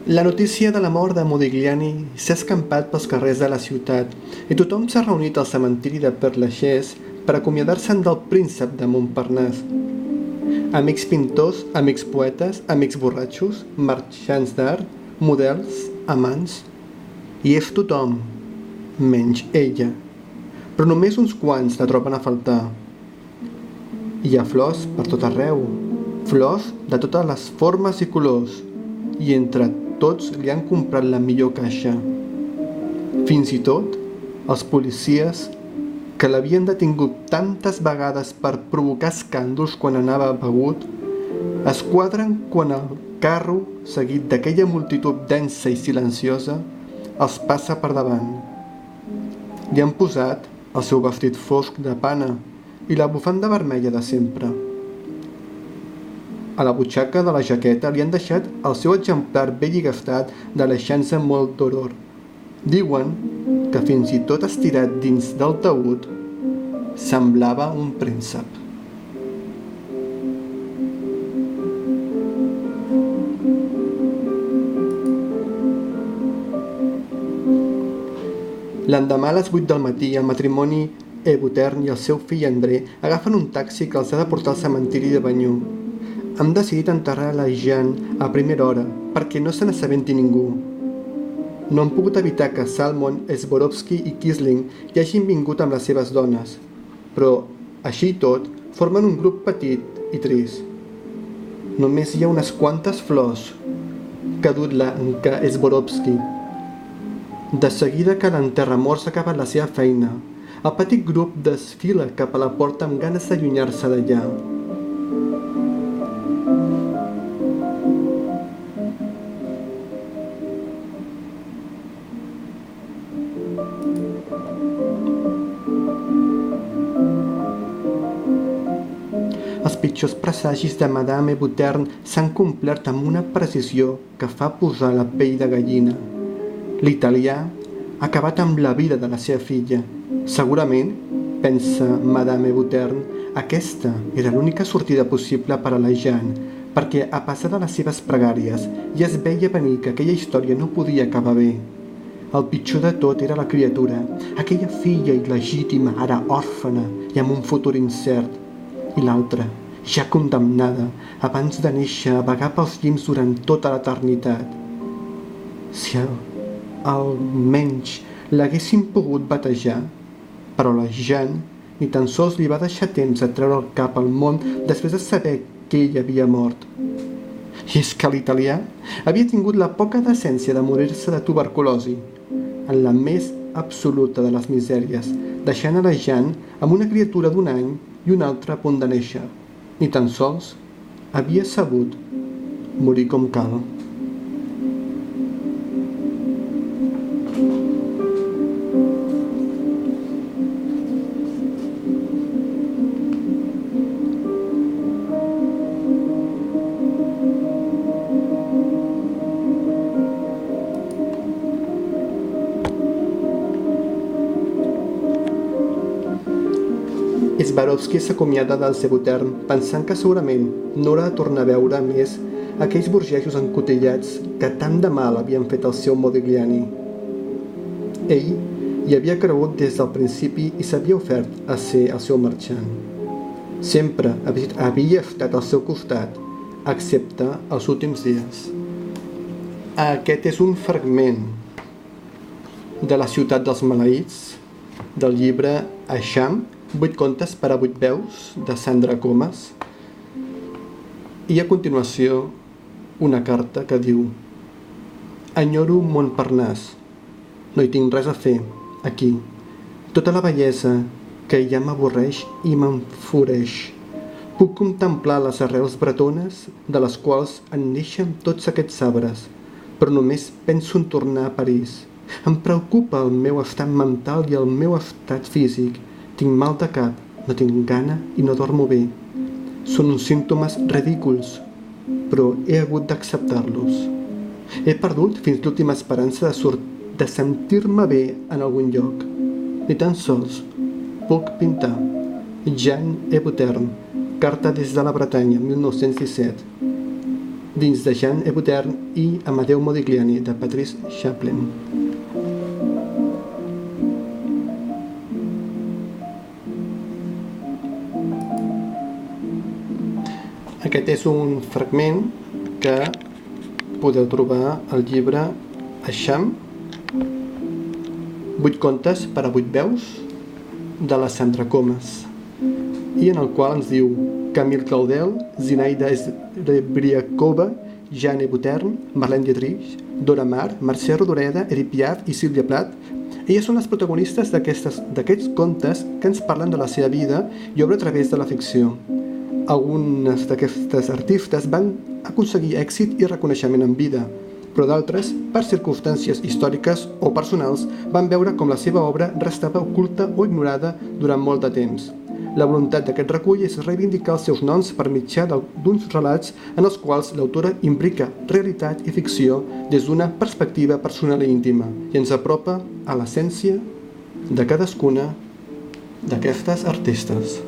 La notícia de la mort de Modigliani s'ha escampat pels carrers de la ciutat i tothom s'ha reunit al cementiri de Père Lachaise per acomiadar-se'n del príncep de Montparnasse. Amics pintors, amics poetes, amics borratxos, marxants d'art, models, amants... I és tothom, menys ella. Però només uns quants la troben a faltar. Hi ha flors per tot arreu, flors de totes les formes i colors, i entre tots li han comprat la millor caixa. Fins i tot els policies, que l'havien detingut tantes vegades per provocar escàndols quan anava begut, es quadren quan el carro, seguit d'aquella multitud densa i silenciosa, els passa per davant. Li han posat el seu vestit fosc de pana i la bufanda vermella de sempre. A la butxaca de la jaqueta li han deixat el seu exemplar vell i gastat d'Alexandre Moldoror. Diuen que fins i tot estirat dins del taüt semblava un príncep. L'endemà a les 8 del matí, el matrimoni Ebutern i el seu fill André agafen un taxi que els ha de portar al cementiri de Banyú. Han decidit enterrar la Jeanne a primera hora, perquè no se n'assabenti ningú. No han pogut evitar que Salmon, Swarovski i Kisling hi hagin vingut amb les seves dones, però, així i tot, formen un grup petit i trist. Només hi ha unes quantes flors que ha dut la Swarovski. De seguida que l'enterramorts ha acabat la seva feina, el petit grup desfila cap a la porta amb ganes d'allunyar-se d'allà. Els pitjors presagis de Madame Ebutern s'han complert amb una precisió que fa posar la pell de gallina. L'italià ha acabat amb la vida de la seva filla. Segurament, pensa Madame Ebutern, aquesta era l'única sortida possible per a la Jeanne, perquè a pesar de les seves pregàries ja es veia venir que aquella història no podia acabar bé. El pitjor de tot era la criatura, aquella filla il·legítima, ara òrfena i amb un futur incert. I l'altra, ja condemnada, abans de néixer a vagar pels llims durant tota l'eternitat. Si almenys l'haguessin pogut batejar, però la Jeanne ni tan sols li va deixar temps a treure el cap al món després de saber que ell havia mort. I és que l'italià havia tingut la poca decència de morir-se de tuberculosi, en la més absoluta de les misèries, deixant a la Jeanne amb una criatura d'1 any i una altra a punt de néixer. Ni tan sols havia sabut morir com cal. Swarovski s'acomiada del Ebutern pensant que segurament no haurà de tornar a veure més aquells burgesos encotillats que tant de mal havien fet al seu Modigliani. Ell hi havia cregut des del principi i s'havia ofert a ser el seu marxant. Sempre havia estat al seu costat, excepte els últims dies. Aquest és un fragment de La ciutat dels maleïts, del llibre Eixam, 8 contes per a 8 veus, de Sandra Comas. I a continuació, una carta que diu: enyoro Montparnasse. No hi tinc res a fer, aquí. Tota la bellesa que ja m'avorreix i m'enfureix. Puc contemplar les arrels bretones de les quals en neixen tots aquests arbres, però només penso en tornar a París. Em preocupa el meu estat mental i el meu estat físic. Tinc mal de cap, no tinc gana i no dormo bé. Són uns símptomes ridículs, però he hagut d'acceptar-los. He perdut fins l'última esperança de sentir-me bé en algun lloc. Ni tan sols puc pintar. Jeanne Ebutern, carta des de la Bretanya, 1917. dins de Jean Hébuterne i Amadeu Modigliani, de Patrice Chaplin. Aquest és un fragment que podeu trobar al llibre Eixam, 8 contes per a 8 veus, de la Sandra Comas, i en el qual ens diu Camille Claudel, Zinaida Esbriakova, Jean Hébuterne, Marlène Dietrich, Dora Maar, Mercè Rodoreda, Edith Piaf i Sílvia Plath. Elles són les protagonistes d'aquests contes que ens parlen de la seva vida i obra a través de la ficció. Algunes d'aquestes artistes van aconseguir èxit i reconeixement en vida, però d'altres, per circumstàncies històriques o personals, van veure com la seva obra restava oculta o ignorada durant molt de temps. La voluntat d'aquest recull és reivindicar els seus noms per mitjà d'uns relats en els quals l'autora imbrica realitat i ficció des d'una perspectiva personal i íntima i ens apropa a l'essència de cadascuna d'aquestes artistes.